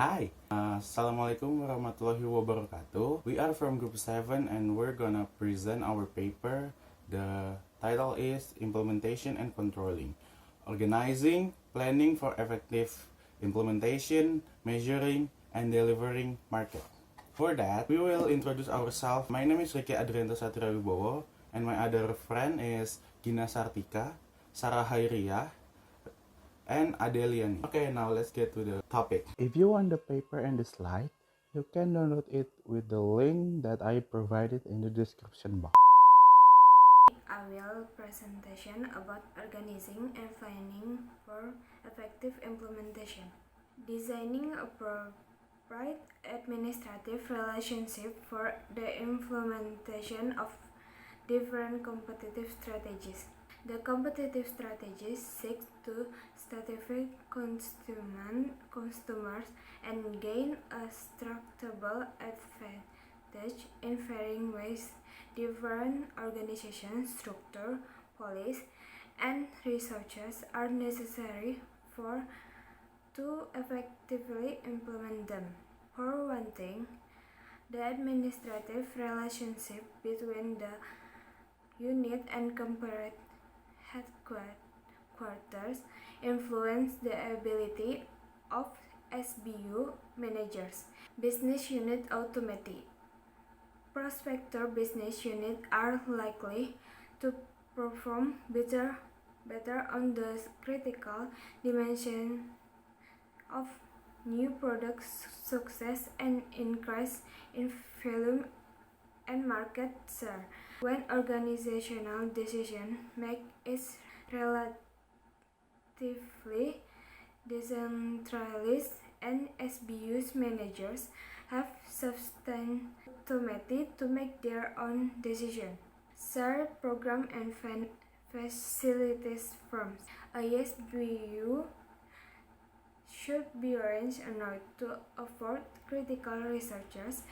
Hi, Assalamualaikum warahmatullahi wabarakatuh. We are from Group 7 and we're gonna present our paper. The title is Implementation and Controlling. Organizing, Planning for Effective Implementation, Measuring, and Delivering Market. For that, we will introduce ourselves. My name is Adrianto Satria and my other friend is Gina Sartika, Sarah Khairiyah, and Ade Liani. Okay, now let's get to the topic. If you want the paper and the slide, you can download it with the link that I provided in the description box. I will presentation about organizing and planning for effective implementation. Designing appropriate administrative relationship for the implementation of different competitive strategies. The competitive strategies seek to satisfy customers and gain a structurable advantage in varying ways. Different organization structure, policies, and resources are necessary to effectively implement them. For one thing, the administrative relationship between the unit and corporate headquarters influence the ability of SBU managers. Business unit automatic. Prospector business units are likely to perform better on the critical dimension of new product success and increase in volume and market share. When organizational decision making is relatively decentralized and SBU's managers have substantial autonomy to make their own decision. Share program and facilities firms. A SBU should be arranged in order to afford critical researchers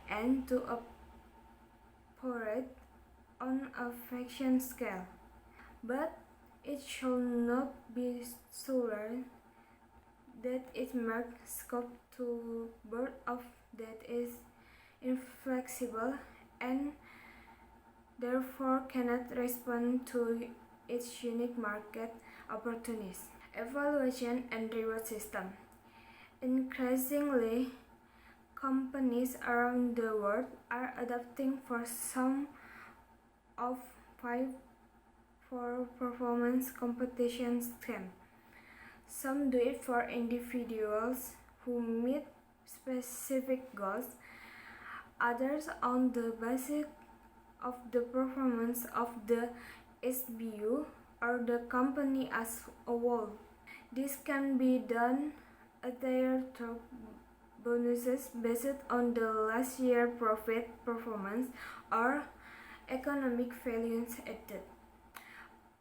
and to operate on a fraction scale. But it should not be so large that it marks scope to board of that is inflexible and therefore cannot respond to its unique market opportunities. Evaluation and reward system. Increasingly, companies around the world are adopting for some of 5 for performance competition scheme. Some do it for individuals who meet specific goals, others on the basis of the performance of the SBU or the company as a whole. This can be done either through bonuses based on the last year profit performance or economic values added,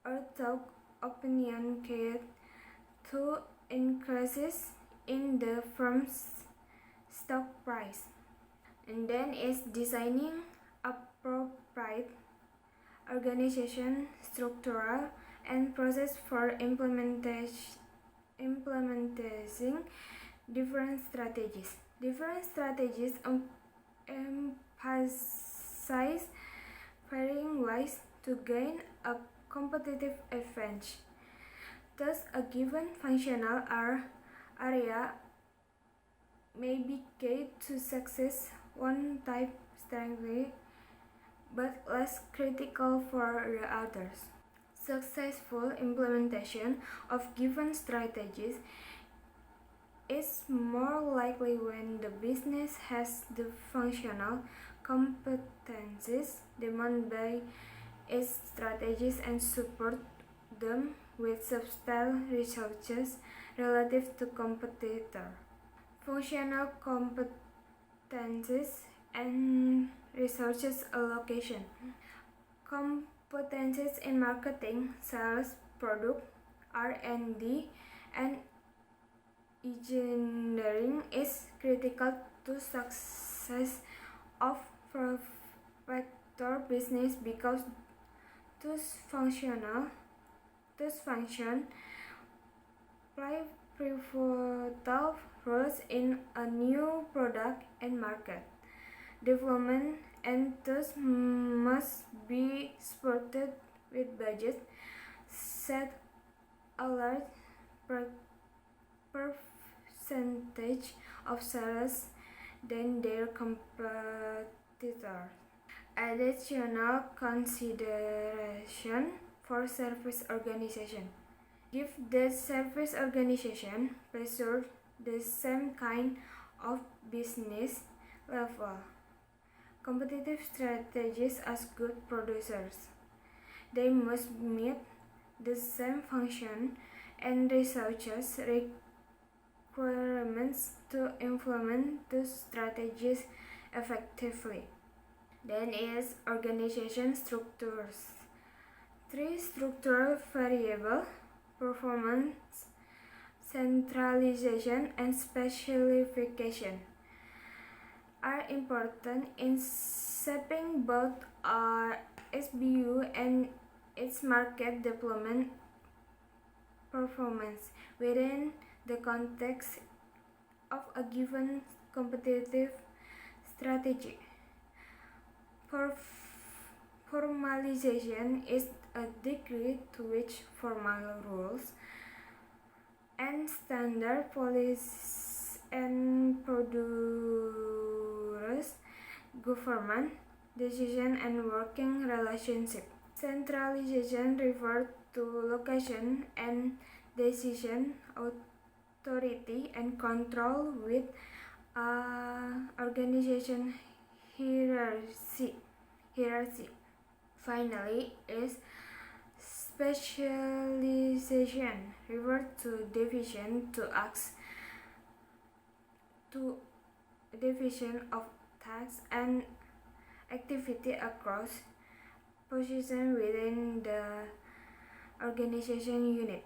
or through opinionated to increases in the firm's stock price. And then is designing appropriate organization, structural, and process for implementing different strategies. Different strategies emphasize varying ways to gain a competitive advantage. Thus, a given functional area may be key to success one type strategy, but less critical for the others. Successful implementation of given strategies is more likely when the business has the functional competencies demanded by its strategies and support them with substantial resources relative to competitor. Functional competencies and resources allocation. Competencies in marketing, sales, product, R&D, and engineering is critical to success of prospector business because those functions play pivotal roles in a new product and market development, and thus must be supported with budget set a large percentage of sales than their competitors. Additional consideration for service organization. Give the service organization pursue the same kind of business level competitive strategies as good producers. They must meet the same function and researchers requirements to implement the strategies effectively. Then is organization structures. 3 structural variables: performance, centralization, and specialization are important in shaping both our SBU and its market development performance within the context of a given competitive strategy. Formalization is a degree to which formal rules and standard policies and procedures government decision and working relationship. Centralization refers to location and decision authority and control with organization hierarchy. Finally is specialization refers to division of tasks and activity across positions within the organization unit.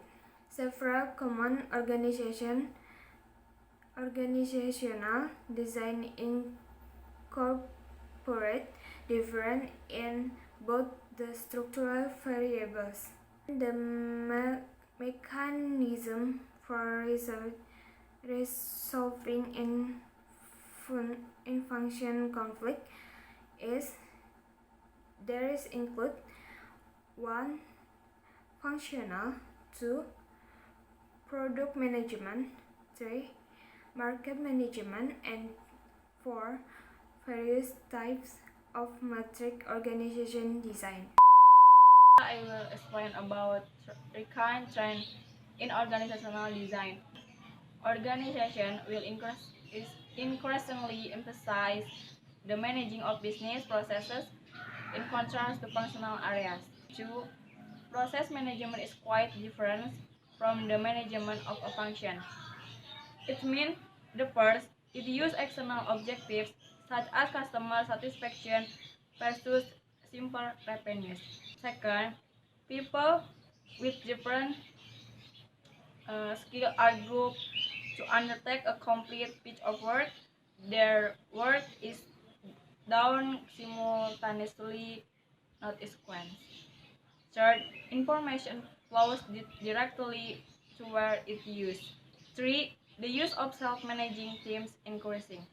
Several common organizational design incorporate different in both the structural variables and the mechanism for resolving in function conflict include 1. Functional, 2. Product management, 3. Market management, and 4. Various types of matrix organization design. I will explain about recurrent trend in organizational design. Organization will increasingly emphasize the managing of business processes in contrast to functional areas. 2. Process management is quite different from the management of a function. It means the first, it uses external objectives such as customer satisfaction versus simple revenues. Second, people with different skills are grouped to undertake a complete piece of work. Their work is done simultaneously, not sequence. Third, information flows directly to where it's used. 3. The use of self-managing teams increasing.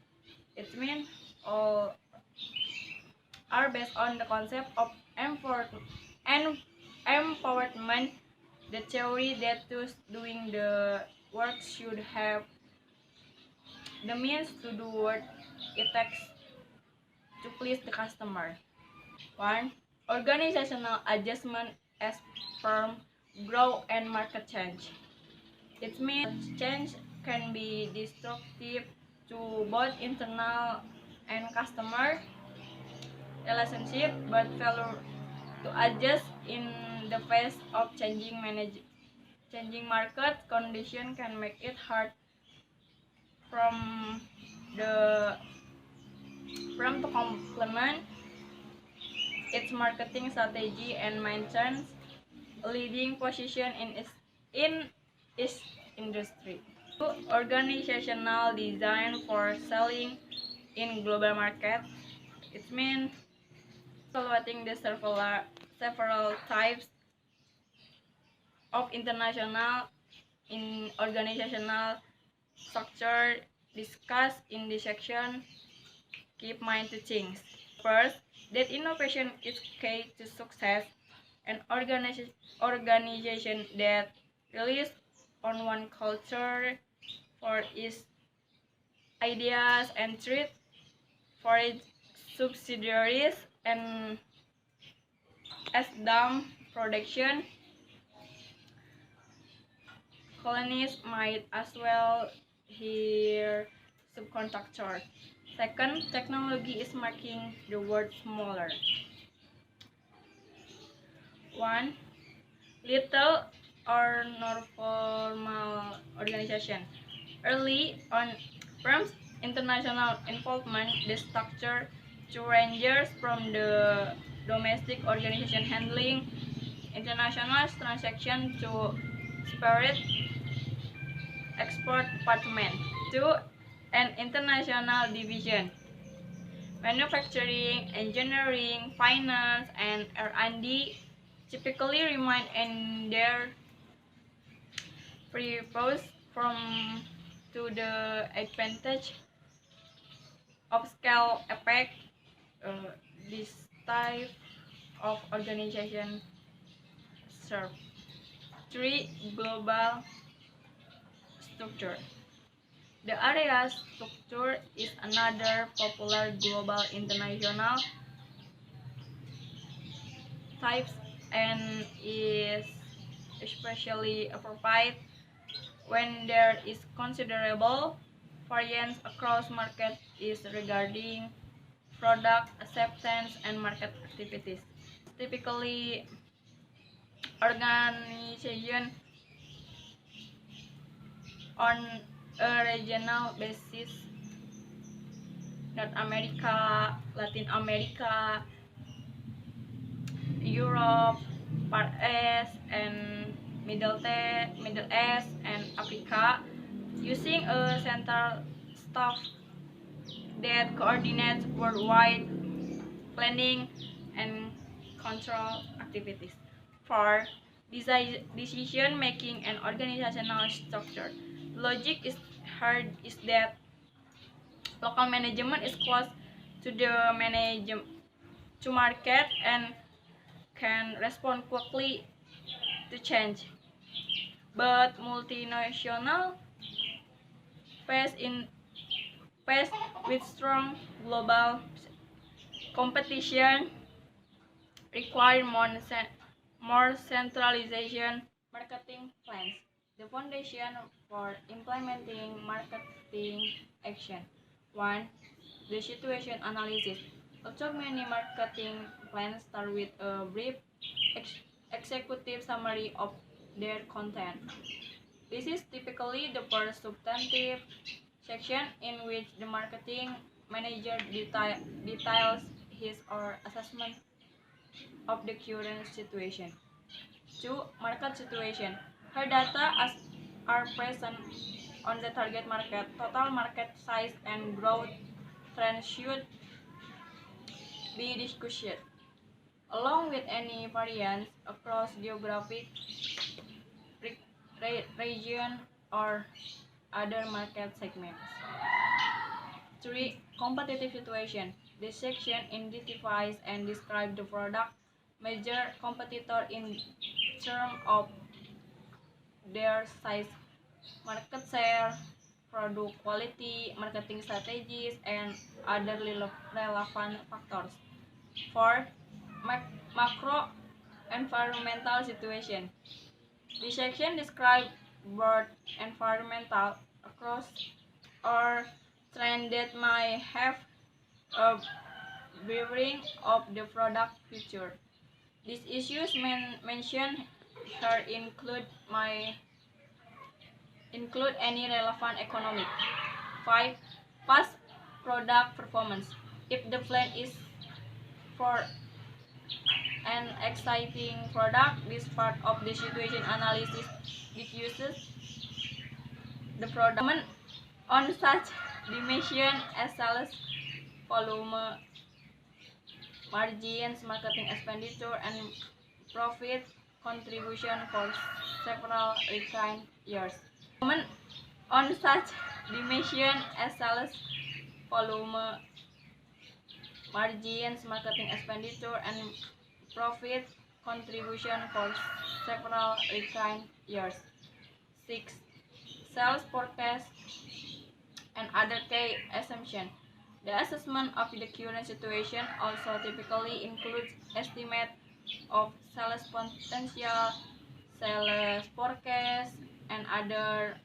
It means all are based on the concept of empowerment, the theory that those doing the work should have the means to do what it takes to please the customer. 1. Organizational adjustment as firm grow and market change. It means change can be destructive to both internal and customer relationship, but failure to adjust in the face of changing market condition can make it hard from to complement its marketing strategy and maintain a leading position in its industry. Organizational design for selling in global market. It means evaluating the several types of international in organizational structure discussed in this section keep mind to things. First, that innovation is key to success. An organization that relies on one culture for its ideas and treat for its subsidiaries and as dumb production colonies might as well hire subcontractors. Second, technology is making the world smaller. One, little or no formal organization. Early on, firms' international involvement, the structure to ranges from the domestic organization handling international transactions to separate export department to an international division. Manufacturing, engineering, finance, and R&D typically remain in their purpose from to the advantage of scale effect. This type of organization serve. 3. Global structure. The area structure is another popular global international types and is especially appropriate when there is considerable variance across market is regarding product acceptance and market activities. Typically, organization on a regional basis, North America, Latin America, Europe, Far East, and Middle East, and Africa, using a central staff that coordinates worldwide planning and control activities. For decision making and organizational structure, logic is hard is that local management is close to the market and can respond quickly to change. But multinational faced with strong global competition require more centralization marketing plans. The foundation for implementing marketing action. 1. The situation analysis. Although many marketing plans start with a brief executive summary of their content. This is typically the first substantive section in which the marketing manager details his or assessment of the current situation. 2. Market situation. Her data are present on the target market. Total market size and growth trends should be discussed, along with any variance across geographic region or other market segments. 3. Competitive situation. This section identifies and describes the product major competitor in terms of their size, market share, product quality, marketing strategies, and other relevant factors. 4. Macro environmental situation. This section describes both environmental across or trend that might have a bearing of the product future. These issues mentioned here include any relevant economic. 5. Past product performance. If the plan is for an exciting product, this part of the situation analysis discusses the product on such dimension as sales volume, margins, marketing expenditure, and profit contribution for several recurring years. On such dimensions as sales volume, margins, marketing expenditure, and profit contribution for several recurring years. 6. Sales forecast and other key assumptions. The assessment of the current situation also typically includes estimate of sales potential, sales forecast, and other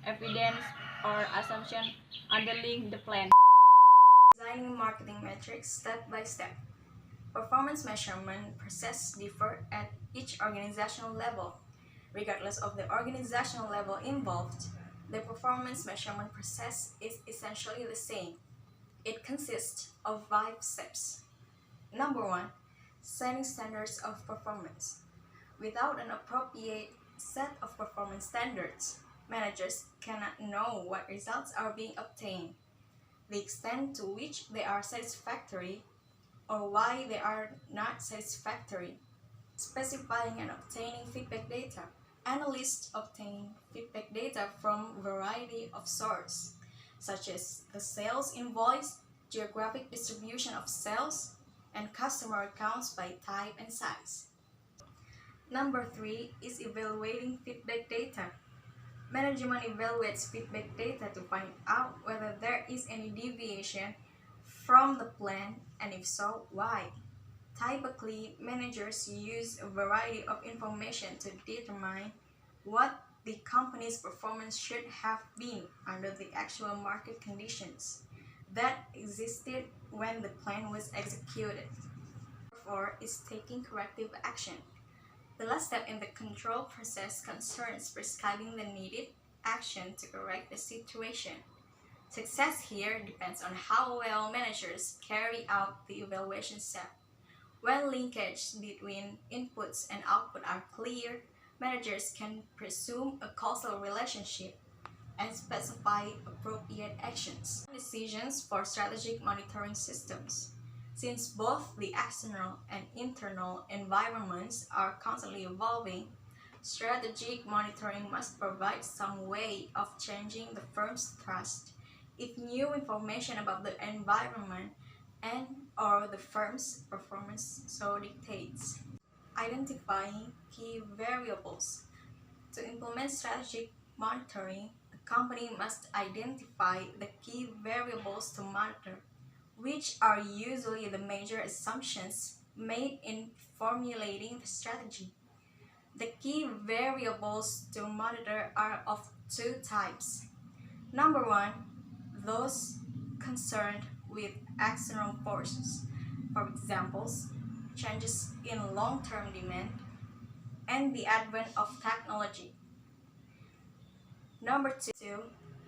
evidence or assumption underlying the plan. Designing marketing metrics step by step. Performance measurement processes differ at each organizational level. Regardless of the organizational level involved, the performance measurement process is essentially the same. It consists of 5 steps. Number 1. Setting standards of performance. Without an appropriate set of performance standards, managers cannot know what results are being obtained, the extent to which they are satisfactory, or why they are not satisfactory. Specifying and obtaining feedback data. Analysts obtain feedback data from a variety of sources, such as the sales invoice, geographic distribution of sales, and customer accounts by type and size. Number 3 is evaluating feedback data. Management evaluates feedback data to find out whether there is any deviation from the plan, and if so, why. Typically, managers use a variety of information to determine what the company's performance should have been under the actual market conditions that existed when the plan was executed. Number 4 is taking corrective action. The last step in the control process concerns prescribing the needed action to correct the situation. Success here depends on how well managers carry out the evaluation step. When linkage between inputs and output are clear, managers can presume a causal relationship and specify appropriate actions. Decisions for strategic monitoring systems. Since both the external and internal environments are constantly evolving, strategic monitoring must provide some way of changing the firm's trust if new information about the environment and or the firm's performance so dictates. Identifying key variables. To implement strategic monitoring, a company must identify the key variables to monitor, which are usually the major assumptions made in formulating the strategy. The key variables to monitor are of 2 types. Number 1, those concerned with external forces, for example, changes in long-term demand and the advent of technology. Number 2,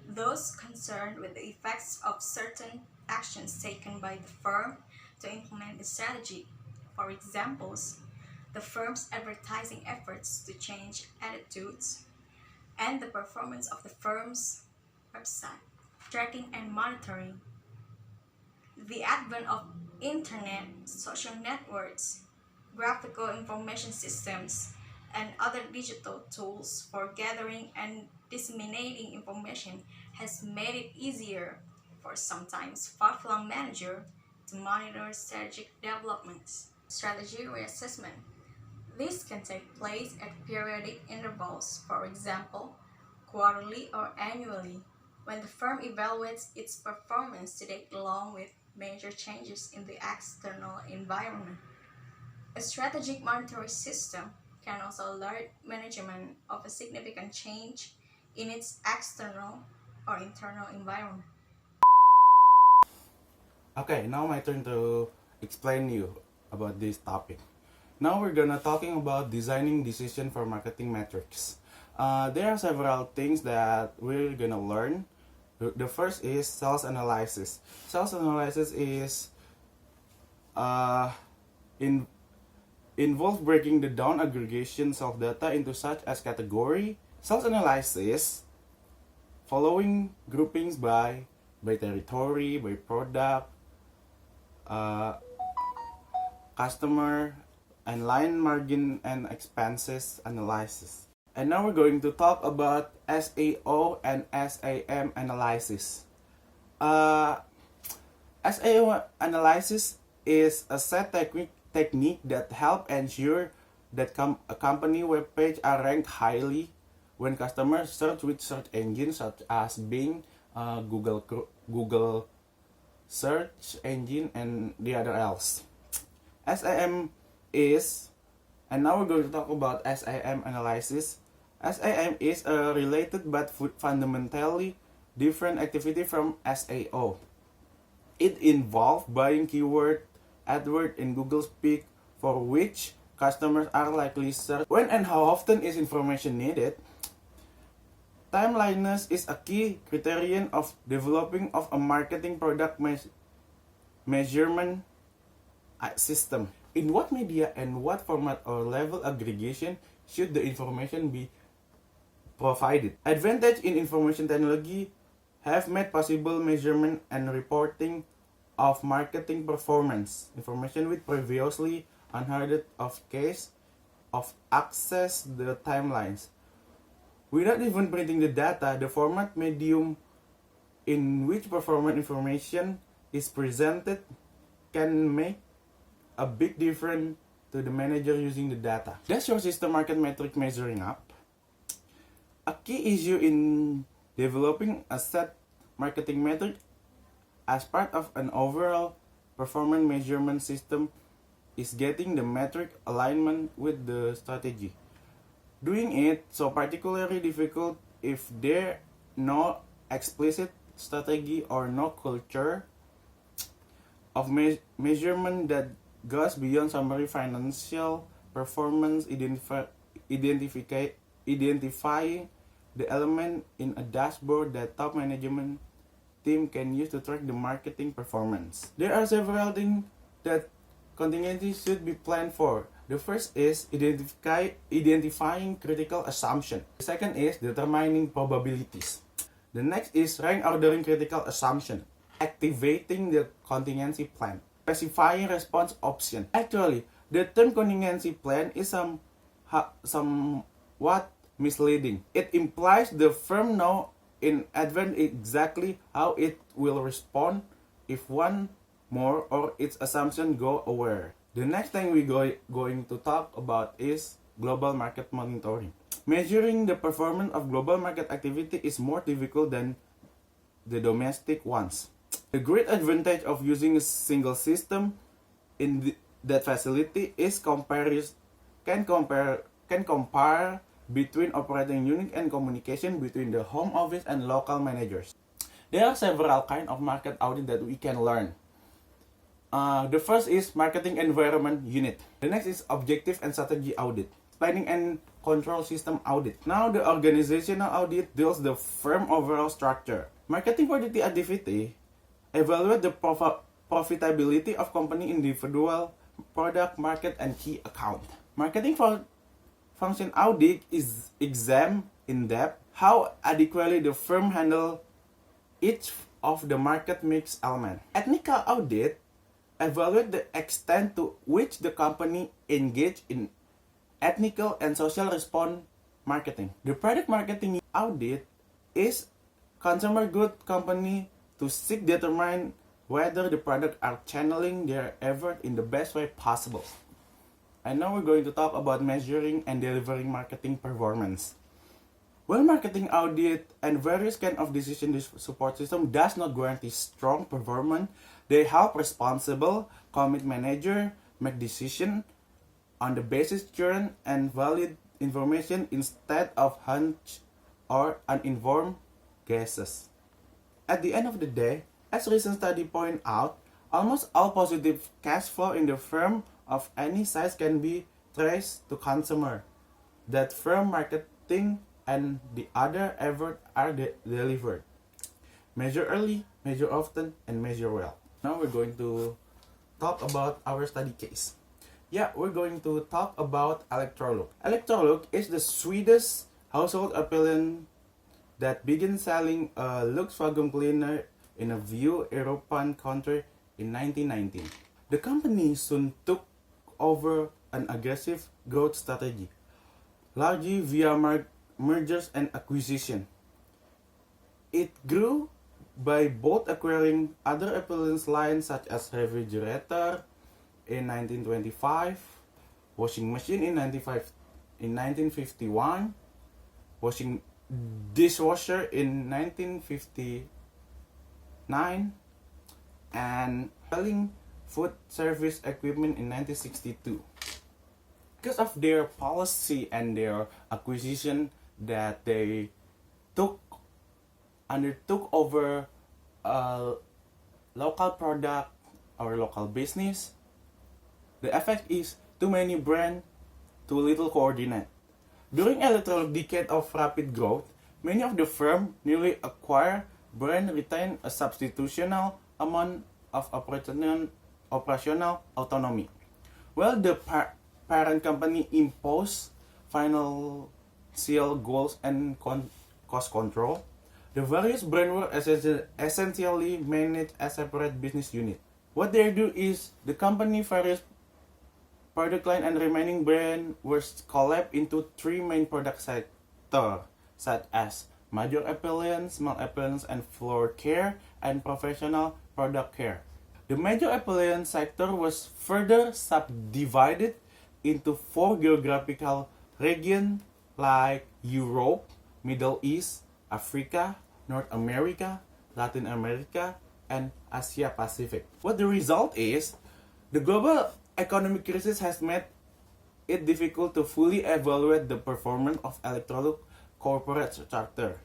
those concerned with the effects of certain actions taken by the firm to implement the strategy, for example, the firm's advertising efforts to change attitudes and the performance of the firm's website. Tracking and monitoring. The advent of internet, social networks, graphical information systems, and other digital tools for gathering and disseminating information has made it easier for sometimes far-flung managers to monitor strategic developments. Strategy reassessment. This can take place at periodic intervals, for example, quarterly or annually, when the firm evaluates its performance to date along with major changes in the external environment. A strategic monitoring system can also alert management of a significant change in its external or internal environment. Okay, now my turn to explain you about this topic. Now we're gonna talking about designing decision for marketing metrics. There are several things that we're gonna learn. The first is sales analysis. Sales analysis is involve breaking the down aggregations of data into such as category. Sales analysis following groupings by territory, by product, customer, and line margin and expenses analysis. And now we're going to talk about SAO and SAM analysis. SAO analysis is a set technique that help ensure that a company web page are ranked highly when customers search with search engines such as Bing, Google search engine, and the other else. SAM is, and now we're going to talk about SAM analysis. SAM is a related but fundamentally different activity from SAO. It involves buying keyword AdWord in Google Speak for which customers are likely search. When and how often is information needed? Timeliness is a key criterion of developing of a marketing product measurement system. In what media and what format or level aggregation should the information be provided? Advantage in information technology have made possible measurement and reporting of marketing performance information with previously unheard of case of access the timelines. Without even printing the data, the format medium in which performance information is presented can make a big difference to the manager using the data. Does your system market metric measuring up? A key issue in developing a set marketing metric as part of an overall performance measurement system is getting the metric alignment with the strategy. Doing it so particularly difficult if there no explicit strategy or no culture of measurement that goes beyond summary financial performance, identifying the element in a dashboard that top management team can use to track the marketing performance. There are several things that contingencies should be planned for. The first is identifying critical assumption. The second is determining probabilities. The next is rank ordering critical assumption. Activating the contingency plan. Specifying response option. Actually, the term contingency plan is somewhat misleading. It implies the firm know in advance exactly how it will respond if one more or its assumption go awry. The next thing we're going to talk about is global market monitoring. Measuring the performance of global market activity is more difficult than the domestic ones. The great advantage of using a single system in that facility is can compare between operating unit and communication between the home office and local managers. There are several kinds of market audit that we can learn. The first is marketing environment unit. The next is objective and strategy audit. Planning and control system audit. Now the organizational audit deals the firm overall structure. Marketing quality activity evaluate the profitability of company individual product, market, and key account. Marketing function audit is examine in depth how adequately the firm handle each of the market mix element. Technical audit evaluate the extent to which the company engage in ethical and social response marketing. The product marketing audit is consumer good company to seek determine whether the product are channeling their effort in the best way possible. And now we're going to talk about measuring and delivering marketing performance. While marketing audit and various kind of decision support system does not guarantee strong performance, they help responsible commit manager make decision on the basis current and valid information instead of hunch or uninformed guesses. At the end of the day, as recent study point out, almost all positive cash flow in the firm of any size can be traced to consumer. That firm marketing and the other effort are delivered. Measure early, measure often, and measure well. Now we're going to talk about our study case. We're going to talk about Electrolux. Electrolux is the Swedish household appliance that began selling a Lux vacuum cleaner in a few European countries in 1919. The company soon took over an aggressive growth strategy, largely via mergers and acquisition. It grew by both acquiring other appliance lines such as refrigerator in 1925, washing machine in 1951, washing dishwasher in 1959, and selling food service equipment in 1962. Because of their policy and their acquisition that they undertook over a local product or local business, the effect is too many brands, too little coordinate. During Electrolux decade of rapid growth, many of the firms newly acquired brand retain a substitutional amount of operational autonomy, while the parent company imposed financial goals and cost control. The various brands were essentially managed as separate business units. What they do is the company various product line and remaining brand were collapsed into three main product sectors, such as major appliance, small appliance, and floor care, and professional product care. The major appliance sector was further subdivided into four geographical regions like Europe, Middle East, Africa, North America, Latin America, and Asia Pacific. What the result is, the global economic crisis has made it difficult to fully evaluate the performance of Electrolux corporate structure.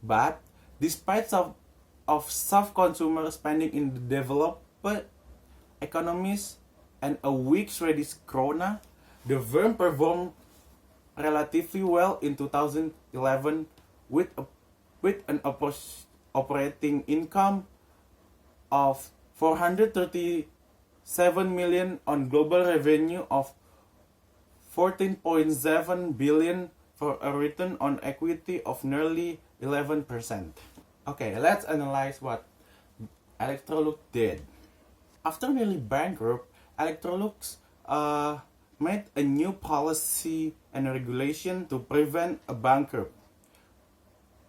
But despite of soft consumer spending in the developed economies and a weak Swedish krona, the firm performed relatively well in 2011 with an operating income of 437 million on global revenue of 14.7 billion for a return on equity of nearly 11%. Okay, let's analyze what Electrolux did. After nearly bankrupt, Electrolux made a new policy and regulation to prevent a bankrupt.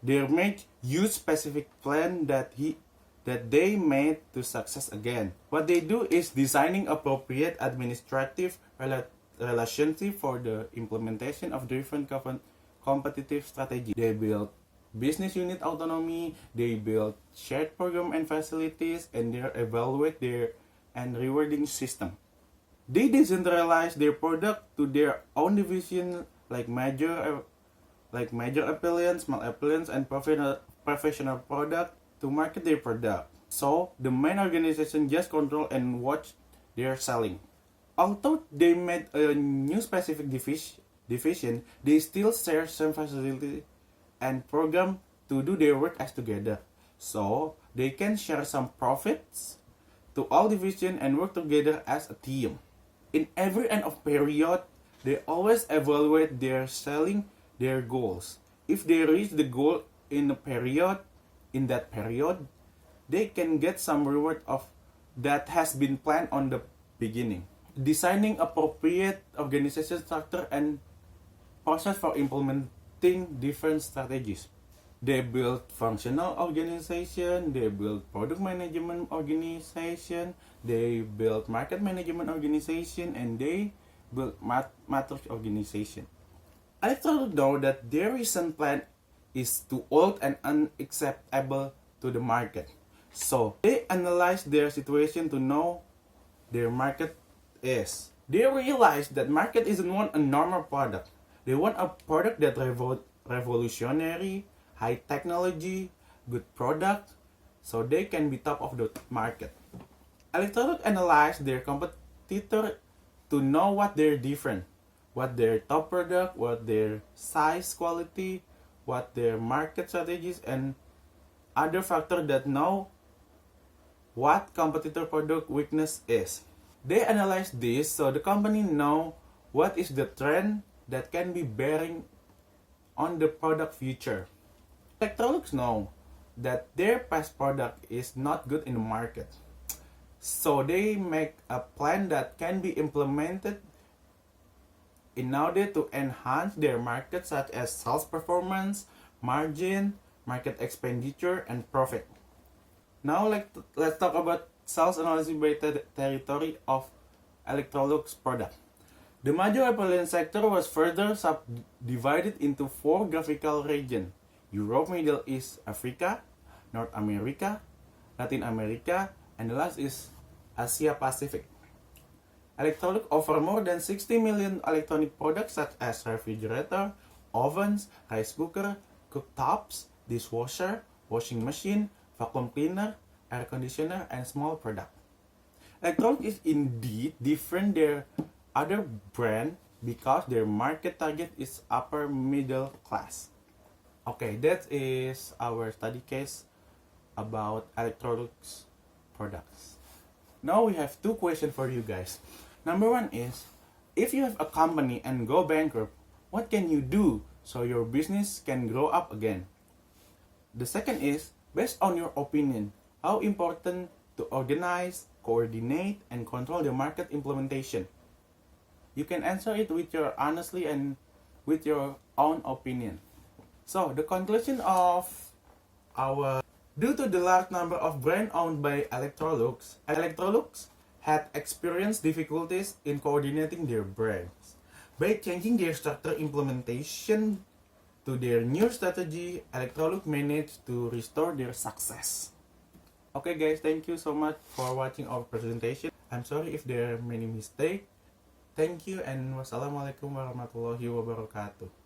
They made huge specific plan that they made to success again. What they do is designing appropriate administrative relationship for the implementation of different competitive strategy. They build business unit autonomy, they build shared program and facilities, and they evaluate their and rewarding system. They decentralize their product to their own division like major appliance, small appliance, and professional product to market their product. So the main organization just control and watch their selling. Although they made a new specific division, they still share some facility and program to do their work as together. So they can share some profits to all division and work together as a team. In every end of period, they always evaluate their selling, their goals. If they reach the goal in that period, they can get some reward of that has been planned on the beginning. Designing appropriate organization structure and process for implementing different strategies. They build functional organization, they build product management organization, they build market management organization, and they build matrix organization. Electrolux know that their recent plan is too old and unacceptable to the market. So they analyze their situation to know their market is. They realize that market isn't want a normal product. They want a product that revolutionary, high technology, good product, so they can be top of the market. Electrolux analyze their competitor to know what they're different, what their top product, what their size, quality, what their market strategies, and other factors that know what competitor product weakness is. They analyze this so the company know what is the trend that can be bearing on the product future. Electrolux know that their past product is not good in the market. So they make a plan that can be implemented in order to enhance their market, such as sales performance, margin, market expenditure, and profit. Now let's talk about sales analysis by territory of Electrolux product. The major appliance sector was further subdivided into 4 geographical regions: Europe, Middle East, Africa, North America, Latin America, and the last is Asia Pacific. Electrolux offer more than 60 million electronic products such as refrigerator, ovens, rice cooker, cooktops, dishwasher, washing machine, vacuum cleaner, air conditioner, and small product. Electrolux is indeed different than other brand because their market target is upper middle class. Okay, that is our study case about Electrolux products. Now we have 2 questions for you guys. Number 1 is, if you have a company and go bankrupt, what can you do so your business can grow up again? The second is, based on your opinion, how important to organize, coordinate, and control the market implementation? You can answer it with your honestly and with your own opinion. So, the conclusion of our... Due to the large number of brands owned by Electrolux had experienced difficulties in coordinating their brands. By changing their structure implementation to their new strategy, Electrolux managed to restore their success. Okay guys, thank you so much for watching our presentation. I'm sorry if there are many mistakes. Thank you and wassalamualaikum warahmatullahi wabarakatuh.